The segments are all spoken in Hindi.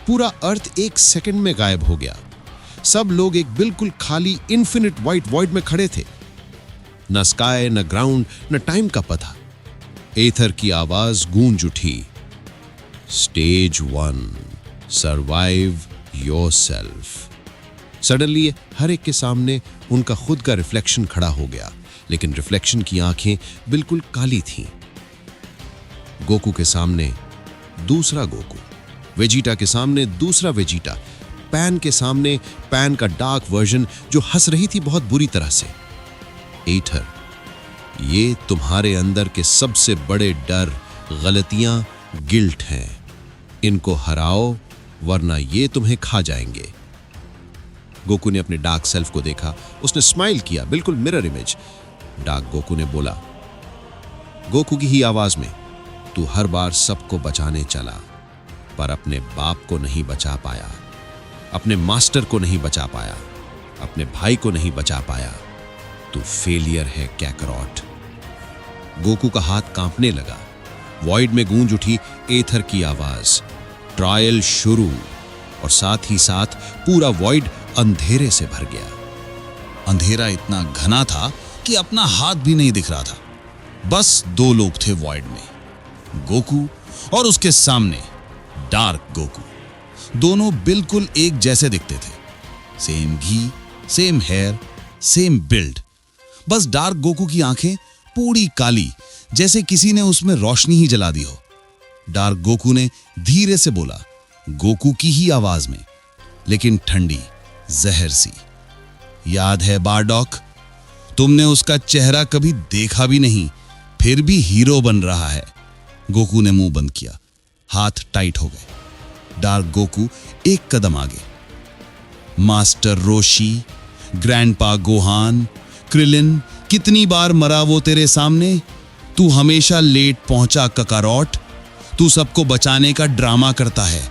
पूरा अर्थ एक सेकंड में गायब हो गया। सब लोग एक बिल्कुल खाली इन्फिनिट व्हाइट वॉइड में खड़े थे। न स्काई, न ग्राउंड, न टाइम का पता। एथर की आवाज गूंज उठी, स्टेज 1, सर्वाइव योरसेल्फ। सडनली हर एक के सामने उनका खुद का रिफ्लेक्शन खड़ा हो गया, लेकिन रिफ्लेक्शन की आंखें बिल्कुल काली थीं। गोकू के सामने दूसरा गोकू, वेजिटा के सामने दूसरा वेजिटा, पैन के सामने पैन का डार्क वर्जन जो हंस रही थी बहुत बुरी तरह से। एथर, ये तुम्हारे अंदर के सबसे बड़े डर, गलतियां, गिल्ट हैं। इनको हराओ वरना ये तुम्हें खा जाएंगे। गोकू ने अपने डार्क सेल्फ को देखा। उसने स्माइल किया, बिल्कुल मिरर इमेज। डार्क गोकू ने बोला, गोकू की ही आवाज में, तू हर बार सबको बचाने चला, पर अपने बाप को नहीं बचा पाया, अपने मास्टर को नहीं बचा पाया, अपने भाई को नहीं बचा पाया। तू फेलियर है कैकरॉट। गोकू का हाथ कांपने लगा। वॉइड में गूंज उठी एथर की आवाज, ट्रायल शुरू। और साथ ही साथ पूरा वॉइड अंधेरे से भर गया। अंधेरा इतना घना था कि अपना हाथ भी नहीं दिख रहा था। बस 2 लोग थे वॉइड में, गोकू और उसके सामने डार्क गोकू। दोनों बिल्कुल एक जैसे दिखते थे। Same ghee, same here, same build. बस डार्क गोकू की आंखें पूरी काली, जैसे किसी ने उसमें रोशनी ही जला दी हो। डार्क गोकू ने धीरे से बोला, गोकू की ही आवाज में, लेकिन ठंडी, जहर सी, याद है बारडॉक? तुमने उसका चेहरा कभी देखा भी नहीं, फिर भी हीरो बन रहा है। गोकू ने मुंह बंद किया, हाथ टाइट हो गए। डार्क गोकू एक कदम आगे। मास्टर रोशी, ग्रैंडपा गोहान, क्रिलिन, कितनी बार मरा वो तेरे सामने? तू हमेशा लेट पहुंचा ककारोट। तू सबको बचाने का ड्रामा करता है,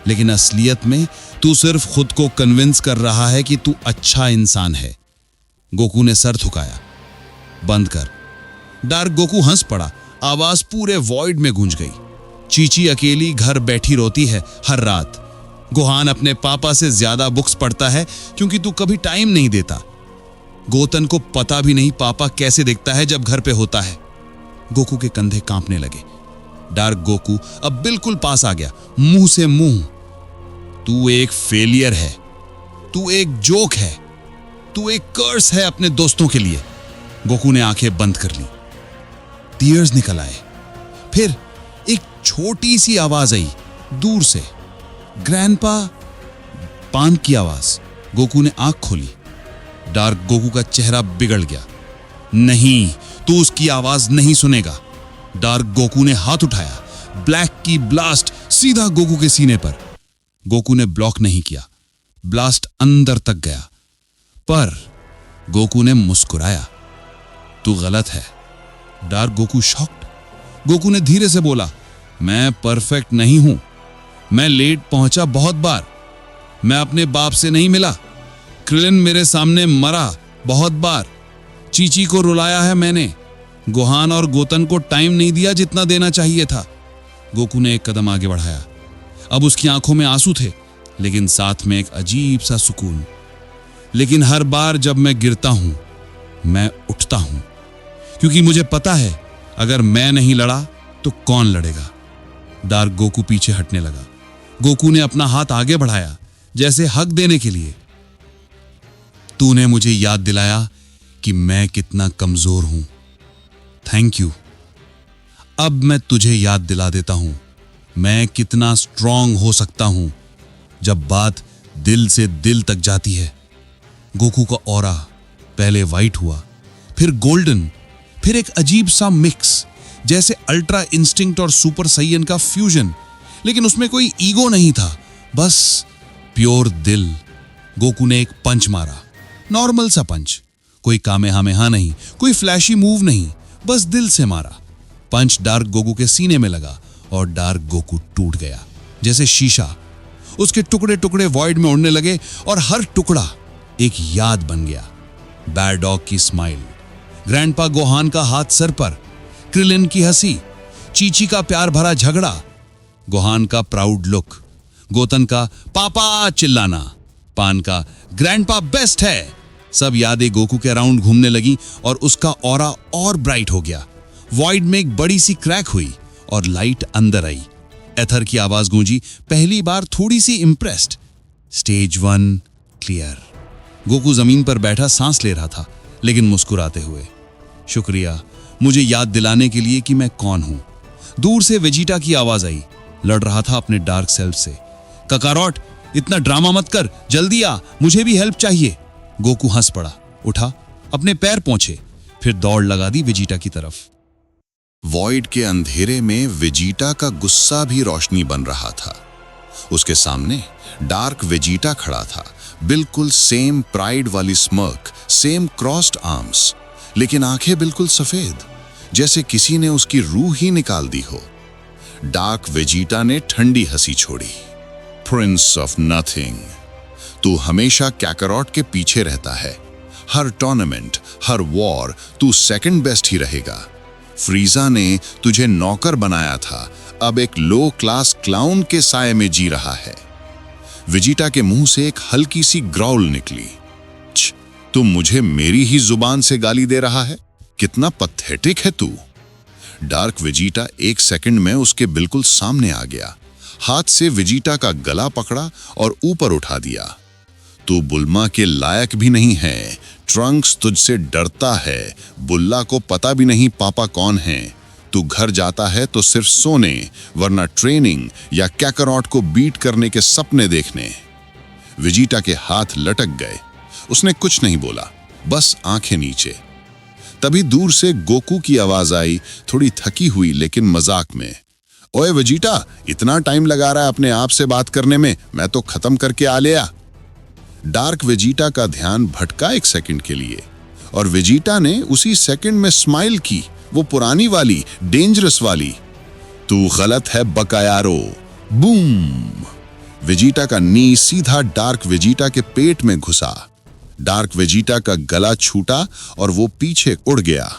लेकिन असलियत में तू सिर्फ खुद को कन्विंस कर रहा है कि तू अच्छा इंसान है। गोकू ने सर झुकाया, बंद कर। डार्क गोकू हंस पड़ा। आवाज पूरे वॉइड में गूंज गई। चीची अकेली घर बैठी रोती है हर रात। गोहान अपने पापा से ज्यादा बुक्स पढ़ता है क्योंकि तू कभी टाइम नहीं देता। गोतन को पता भी नहीं पापा कैसे दिखता है जब घर पे होता है। गोकू के कंधे कांपने लगे। डार्क गोकू अब बिल्कुल पास आ गया, मुंह से मुंह। तू एक फेलियर है, तू एक जोक है, तू एक कर्स है अपने दोस्तों के लिए। गोकू ने आंखें बंद कर ली। टीयर्स निकल आए। फिर एक छोटी सी आवाज आई दूर से, ग्रैंडपा। पान की आवाज। गोकू ने आंख खोली। डार्क गोकू का चेहरा बिगड़ गया। नहीं, तू उसकी आवाज नहीं सुनेगा। डार्क गोकू ने हाथ उठाया। ब्लैक की ब्लास्ट सीधा गोकू के सीने पर। गोकू ने ब्लॉक नहीं किया। ब्लास्ट अंदर तक गया, पर गोकू ने मुस्कुराया। तू गलत है। Dark Goku shocked. गोकू ने धीरे से बोला, मैं परफेक्ट नहीं हूं। मैं लेट पहुंचा बहुत बार। मैं अपने बाप से नहीं मिला। क्रिलिन मेरे सामने मरा बहुत बार। चीची को रुलाया है मैंने। गोहान और गोतन को टाइम नहीं दिया जितना देना चाहिए था। गोकू ने एक कदम आगे बढ़ाया। अब उसकी आंखों में आंसू थे, लेकिन साथ में एक अजीब सा सुकून। लेकिन हर बार जब मैं गिरता हूं, मैं उठता हूं, क्योंकि मुझे पता है अगर मैं नहीं लड़ा तो कौन लड़ेगा। डार्क गोकू पीछे हटने लगा। गोकू ने अपना हाथ आगे बढ़ाया, जैसे हक देने के लिए। तूने मुझे याद दिलाया कि मैं कितना कमजोर हूं। Thank you. अब मैं तुझे याद दिला देता हूं मैं कितना स्ट्रांग हो सकता हूं जब बात दिल से दिल तक जाती है। गोकू का ऑरा पहले वाइट हुआ, फिर गोल्डन, फिर एक अजीब सा मिक्स, जैसे अल्ट्रा इंस्टिंक्ट और सुपर सैयन का फ्यूजन। लेकिन उसमें कोई ईगो नहीं था, बस प्योर दिल। गोकू ने एक पंच मारा, नॉर्मल सा पंच, कोई कामेहामेहा नहीं, कोई फ्लैशी मूव नहीं, बस दिल से मारा। पंच डार्क गोकू के सीने में लगा और डार्क गोकू टूट गया जैसे शीशा। उसके टुकड़े टुकड़े वॉइड में उड़ने लगे और हर टुकड़ा एक याद बन गया। बारडॉग की स्माइल, ग्रैंडपा गोहान का हाथ सर पर, क्रिलिन की हंसी, चीची का प्यार भरा झगड़ा, गोहान का प्राउड लुक, गोतन का पापा चिल्लाना, पान का ग्रैंडपा बेस्ट है। सब यादें गोकू के अराउंड घूमने लगी और उसका ऑरा और ब्राइट हो गया। वॉइड में एक बड़ी सी क्रैक हुई और लाइट अंदर आई। एथर की आवाज गूंजी, पहली बार थोड़ी सी इंप्रेस्ड। Stage 1 clear. गोकू जमीन पर बैठा सांस ले रहा था, लेकिन मुस्कुराते हुए। शुक्रिया मुझे याद दिलाने के लिए कि मैं कौन हूं। दूर से वेजिटा की आवाज आई, लड़ रहा था अपने डार्क सेल्फ से। ककारोट, इतना ड्रामा मत कर, जल्दी आ, मुझे भी हेल्प चाहिए। गोकू हंस पड़ा, उठा, अपने पैर पहुंचे, फिर दौड़ लगा दी वेजिटा की तरफ। वॉइड के अंधेरे में वेजिटा का गुस्सा भी रोशनी बन रहा था। उसके सामने डार्क वेजिटा खड़ा था, बिल्कुल सेम प्राइड वाली स्मर्क, सेम क्रॉस्ड आर्म्स, लेकिन आंखें बिल्कुल सफेद, जैसे किसी ने उसकी रूह ही निकाल दी हो। डार्क वेजिटा ने ठंडी हंसी छोड़ी। प्रिंस ऑफ नथिंग, तू हमेशा कैकरॉट के पीछे रहता है। हर टूर्नामेंट, हर वॉर तू सेकंड बेस्ट ही रहेगा। फ्रीजा ने तुझे नौकर बनाया था, अब एक लो क्लास क्लाउन के साए में जी रहा है। वेजिटा के मुंह से एक हल्की सी ग्राउल निकली। तू मुझे मेरी ही जुबान से गाली दे रहा है? कितना पथेटिक है तू। डार्क वेजिटा एक सेकंड में उसके बिल्कुल सामने आ गया, हाथ से वेजिटा का गला पकड़ा और ऊपर उठा दिया। तू बुल्मा के लायक भी नहीं है। ट्रंक्स तुझसे डरता है। बुल्ला को पता भी नहीं पापा कौन है। तू घर जाता है तो सिर्फ सोने, वरना ट्रेनिंग या कैकरॉट को बीट करने के सपने देखने। वेजिटा के हाथ लटक गए। उसने कुछ नहीं बोला, बस आंखें नीचे। तभी दूर से गोकू की आवाज आई, थोड़ी थकी हुई लेकिन मजाक में। ओए वेजिटा, इतना टाइम लगा रहा है अपने आप से बात करने में, मैं तो खत्म करके आ लिया। डार्क वेजिटा का ध्यान भटका एक सेकंड के लिए और वेजिटा ने उसी सेकंड में स्माइल की, वो पुरानी वाली, डेंजरस वाली। तू गलत है बकायारो। बूम! वेजिटा का नी सीधा डार्क वेजिटा के पेट में घुसा। डार्क वेजिटा का गला छूटा और वो पीछे उड़ गया।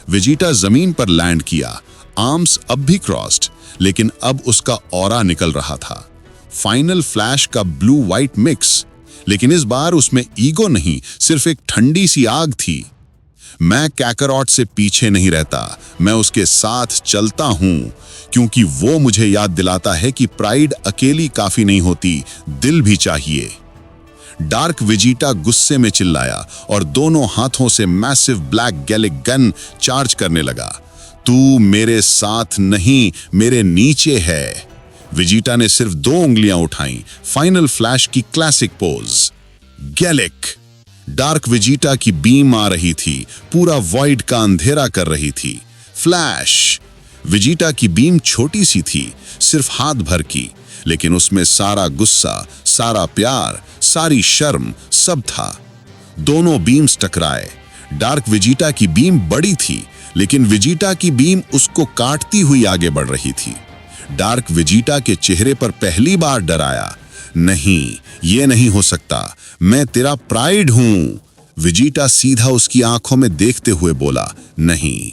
वेजिटा जमीन पर लैंड किया, आर्म्स अब भी क्रॉस्ड, लेकिन अब उसका ऑरा निकल रहा था। फाइनल फ्लैश का ब्लू व्हाइट मिक्स, लेकिन इस बार उसमें ईगो नहीं, सिर्फ एक ठंडी सी आग थी। मैं कैकरॉट से पीछे नहीं रहता, मैं उसके साथ चलता हूं, क्योंकि वो मुझे याद दिलाता है कि प्राइड अकेली काफी नहीं होती, दिल भी चाहिए। डार्क वेजिटा गुस्से में चिल्लाया और दोनों हाथों से massive black Galick gun charge करने लगा। तू मेरे साथ नहीं, मेरे नीचे है। वेजिटा ने सिर्फ 2 उंगलियां उठाई, फाइनल फ्लैश की classic pose. Galick! Dark Vegeta की बीम आ रही थी, पूरा वॉइड का अंधेरा कर रही थी। फ्लैश! वेजिटा की बीम छोटी सी थी, सिर्फ हाथ भर की, लेकिन उसमें सारा गुस्सा, सारा प्यार, सारी शर्म, सब था। दोनों बीम्स टकराए। डार्क वेजिटा की बीम बड़ी थी, लेकिन वेजिटा की बीम उसको काटती हुई आगे बढ़ रही थी। डार्क वेजिटा के चेहरे पर पहली बार डर आया। नहीं, ये नहीं हो सकता, मैं तेरा प्राइड हूं। वेजिटा सीधा उसकी आंखों में देखते हुए बोला, नहीं,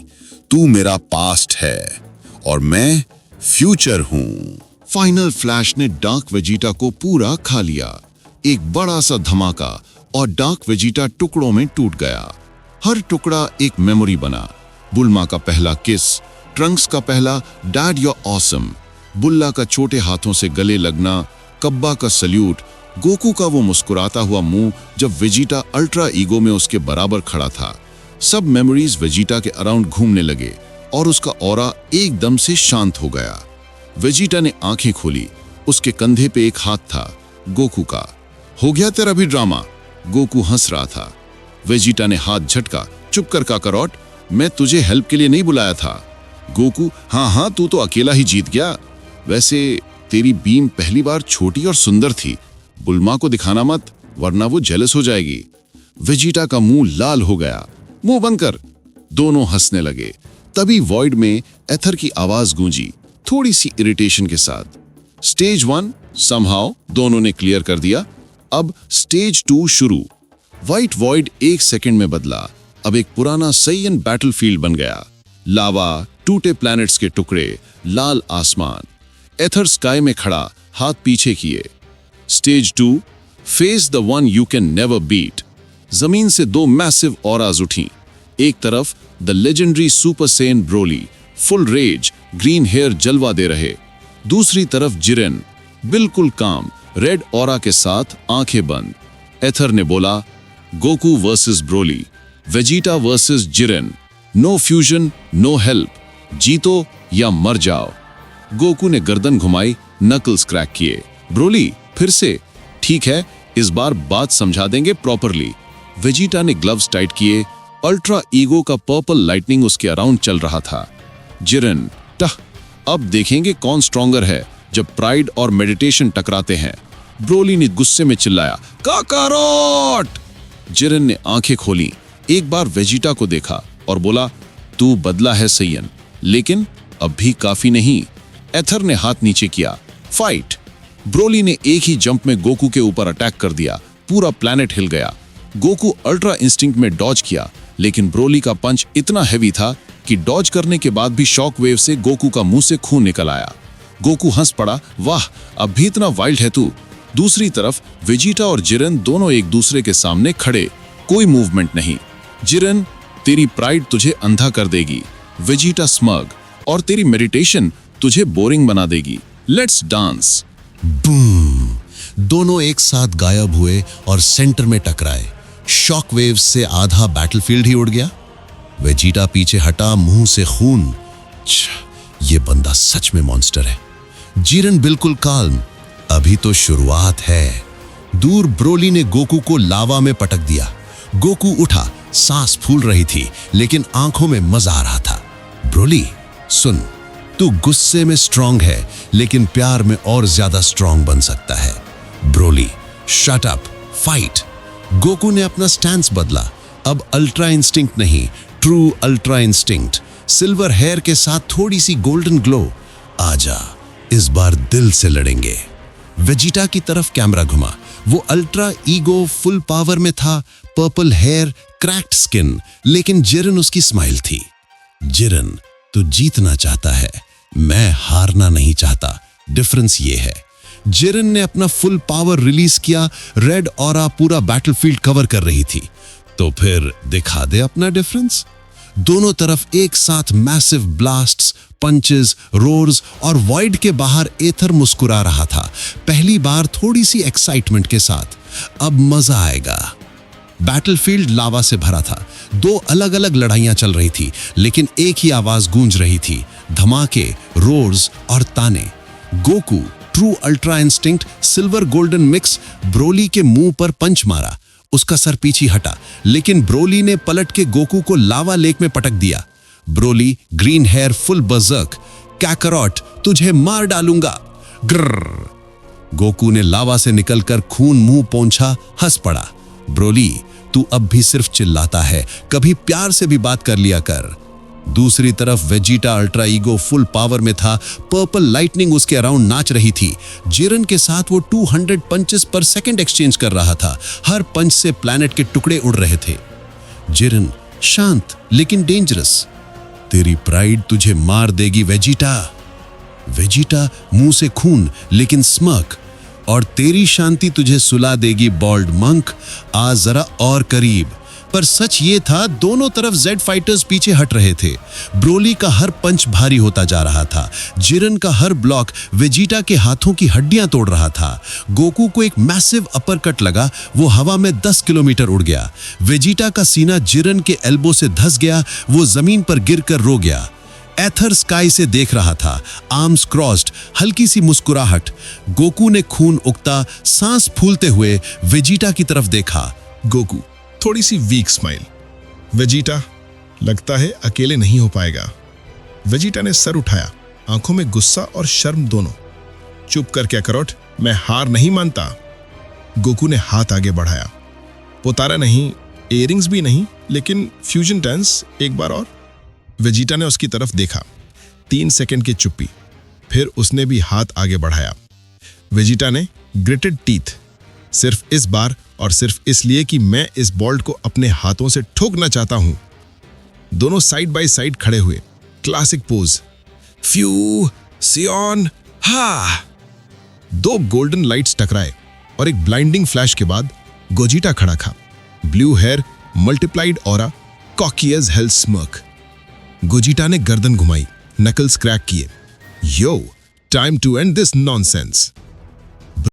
तू मेरा पास्ट है और मैं फ्यूचर हूं। फाइनल फ्लैश ने डार्क वेजिटा को पूरा खा लिया। एक बड़ा सा धमाका और डार्क वेजिटा टुकड़ों में टूट गया। हर टुकड़ा एक मेमोरी बना। बुल्मा का पहला किस, ट्रंक्स का पहला डैड यू ऑसम, बुल्ला का छोटे हाथों से गले लगना, कब्बा का सल्यूट, गोकू का वो मुस्कुराता हुआ मुंह जब वेजिटा अल्ट्रा ईगो में उसके बराबर खड़ा था। सब मेमोरीज वेजिटा के अराउंड घूमने लगे और उसका ऑरा एकदम से शांत हो गया। वेजिटा ने आंखें खोली, उसके कंधे पे एक हाथ था, गोकू का। हो गया तेरा भी ड्रामा? गोकू हंस रहा था। वेजिटा ने हाथ झटका, चुप कर काकरॉट, मैं तुझे हेल्प के लिए नहीं बुलाया था। गोकू, हाँ, तू तो अकेला ही जीत गया। वैसे तेरी बीम पहली बार छोटी और सुंदर थी, बुल्मा को दिखाना मत, वरना वो जेलस हो जाएगी। वेजिटा का मुंह लाल हो गया। मुंह बंद कर। दोनों हंसने लगे। तभी वॉइड में एथर की आवाज गूंजी, थोड़ी सी इरिटेशन के साथ। स्टेज 1 समहाउ दोनों ने क्लियर कर दिया। अब स्टेज 2 शुरू। व्हाइट वॉइड एक सेकंड में बदला। अब एक पुराना सैयन बैटलफील्ड बन गया। लावा, टूटे प्लैनेट्स के टुकड़े, लाल आसमान। एथर स्काई में खड़ा, हाथ पीछे किए। Stage 2, face the one you can never beat. जमीन से दो मैसिव ऑराज उठी। एक तरफ the legendary super Saiyan Broly, full rage, green hair जलवा दे रहे। दूसरी तरफ जिरेन, बिल्कुल काम, रेड ऑरा के साथ, आंखें बंद। एथर ने बोला, Goku versus Broly, Vegeta versus Jiren, no fusion, no help, जीतो या मर जाओ। गोकू ने गर्दन घुमाई, नकल्स क्रैक किए। ब्रोली फिर से, ठीक है, इस बार बात समझा देंगे प्रॉपरली। वेजिटा ने ग्लव्स टाइट किए। अल्ट्रा ईगो का पर्पल लाइटनिंग उसके अराउंड चल रहा था। जिरेन, टह, अब देखेंगे कौन स्ट्रॉन्गर है जब प्राइड और मेडिटेशन टकराते हैं। ब्रोली ने गुस्से में चिल्लाया, काकारोट। जिरेन ने आंखें खोली, एक बार वेजिटा को देखा और बोला, तू बदला है सैयन, लेकिन अब भी काफी नहीं। एथर ने हाथ नीचे किया, फाइट। ब्रोली ने एक ही जंप में गोकू के ऊपर अटैक कर दिया। पूरा प्लैनेट हिल गया। गोकू अल्ट्रा इंस्टिंक्ट में डॉज किया, लेकिन ब्रोली का पंच इतना हैवी था कि डॉज करने के बाद भी शॉक वेव से गोकू का मुंह से खून निकल आया। गोकू हंस पड़ा, वाह, अब भी इतना वाइल्ड है तू। दूसरी तरफ वेजिटा और जिरेन दोनों एक दूसरे के सामने खड़े, कोई मूवमेंट नहीं। जिरेन, तेरी प्राइड तुझे अंधा कर देगी। वेजिटा स्मग, और तेरी मेडिटेशन तुझे बोरिंग बना देगी। Let's dance. बूम! दोनों एक साथ गायब हुए और सेंटर में टकराए। शॉक वेव से आधा बैटलफील्ड ही उड़ गया। वेजिटा पीछे हटा, मुंह से खून। ये बंदा सच में मॉन्स्टर है। जिरेन बिल्कुल काल्म, अभी तो शुरुआत है। दूर ब्रोली ने गोकू को लावा में पटक दिया। गोकू उठा, सांस फूल रही थी, लेकिन आंखों में मजा आ रहा था। ब्रोली, सुन, तू गुस्से में स्ट्रांग है, लेकिन प्यार में और ज्यादा स्ट्रांग बन सकता है। Broly, shut up, fight. Goku ने अपना स्टैंस बदला। अब अल्ट्रा इंस्टिंक्ट नहीं, true ultra instinct. Silver hair के साथ थोड़ी सी गोल्डन ग्लो। आजा, इस बार दिल से लड़ेंगे। वेजिटा की तरफ कैमरा घुमा। वो अल्ट्रा ईगो फुल पावर में था, पर्पल हेयर, क्रैक्ड स्किन, लेकिन जिरेन उसकी स्माइल थी। जिरेन, तू जीतना चाहता है, मैं हारना नहीं चाहता। डिफरेंस ये है। जिरेन ने अपना फुल पावर रिलीज किया। रेड ऑरा पूरा बैटलफील्ड कवर कर रही थी। तो फिर दिखा दे अपना डिफरेंस। दोनों तरफ एक साथ मैसिव ब्लास्ट्स, पंचेस, रोर्स और वॉइड के बाहर एथर मुस्कुरा रहा था। पहली बार थोड़ी सी एक्साइटमेंट के साथ। अब मजा आएगा। बैटलफील्ड लावा से भरा था। दो अलग अलग लड़ाइयां चल रही थी, लेकिन एक ही आवाज गूंज रही थी, धमाके, रोर्स और ताने। Goku, true ultra instinct, silver golden mix, Broly के मुंह पर पंच मारा। उसका सर पीछे हटा, लेकिन ब्रोली ने पलट के गोकू को लावा लेक में पटक दिया। Broly, green hair full berserk, काकारोट, तुझे मार डालूंगा। ग्रर। गोकू ने लावा से निकलकर खून मुंह पोंछा, हंस पड़ा। ब्रोली, तू अब भी सिर्फ चिल्लाता है, कभी प्यार से भी बात कर लिया कर। दूसरी तरफ Vegeta ultra ego full power में था। पर्पल लाइटनिंग उसके अराउंड नाच रही थी। जिरेन के साथ वो 200 पंचेस पर सेकंड एक्सचेंज कर रहा था। हर पंच से प्लैनेट के टुकड़े उड़ रहे थे। जिरेन, शांत लेकिन डेंजरस। तेरी प्राइड तुझे मार देगी वेजिटा। वेजिटा, मुंह से खून लेकिन स्मर्क। और तेरी शांति तुझे सुला देगी बॉल्ड मंक। आ जरा और करीब। पर सच ये था, दोनों तरफ जेड फाइटर्स पीछे हट रहे थे। ब्रोली का हर पंच भारी होता जा रहा था। जिरेन का हर ब्लॉक वेजिटा के हाथों की हड्डियां तोड़ रहा था। गोकू को एक मैसिव अपरकट लगा, वो हवा में 10 किलोमीटर उड़ गया। वेजिटा का सीना जिरेन के एल्बो से धस गया, वो जमीन पर गिरकर रो गया। एथर स्काई से देख रहा था, आर्म्स क्रॉस्ड, हल्की सी मुस्कुराहट। गोकू ने खून उगता, सांस फूलते हुए वेजिटा की तरफ देखा। गोकू, थोड़ी सी वीक स्माइल। वेजिटा, लगता है अकेले नहीं हो पाएगा। वेजिटा ने सर उठाया, आंखों में गुस्सा और शर्म दोनों। चुप कर काकारोट, मैं हार नहीं मानता। गोकू ने हाथ आगे बढ़ाया। पोतारा नहीं, इयररिंग्स भी नहीं, लेकिन फ्यूजन डांस एक बार और। वेजिटा ने उसकी तरफ देखा। 3 सेकंड की चुप्पी, फिर उसने भी हाथ आगे बढ़ाया। वेजिटा ने ग्रिटेड टीथ, सिर्फ इस बार और सिर्फ इसलिए कि मैं इस बॉल्ट को अपने हाथों से ठोकना चाहता हूं। दोनों साइड बाय साइड खड़े हुए, क्लासिक पोज। फ्यू, सियोन, हा। दो गोल्डन लाइट्स टकराए और एक ब्लाइंडिंग फ्लैश के बाद गोजिटा खड़ा था। Blue hair, multiplied aura, cocky as hell smirk. गोजिटा ने गर्दन घुमाई, नकल्स क्रैक किए। यो, time to and this nonsense.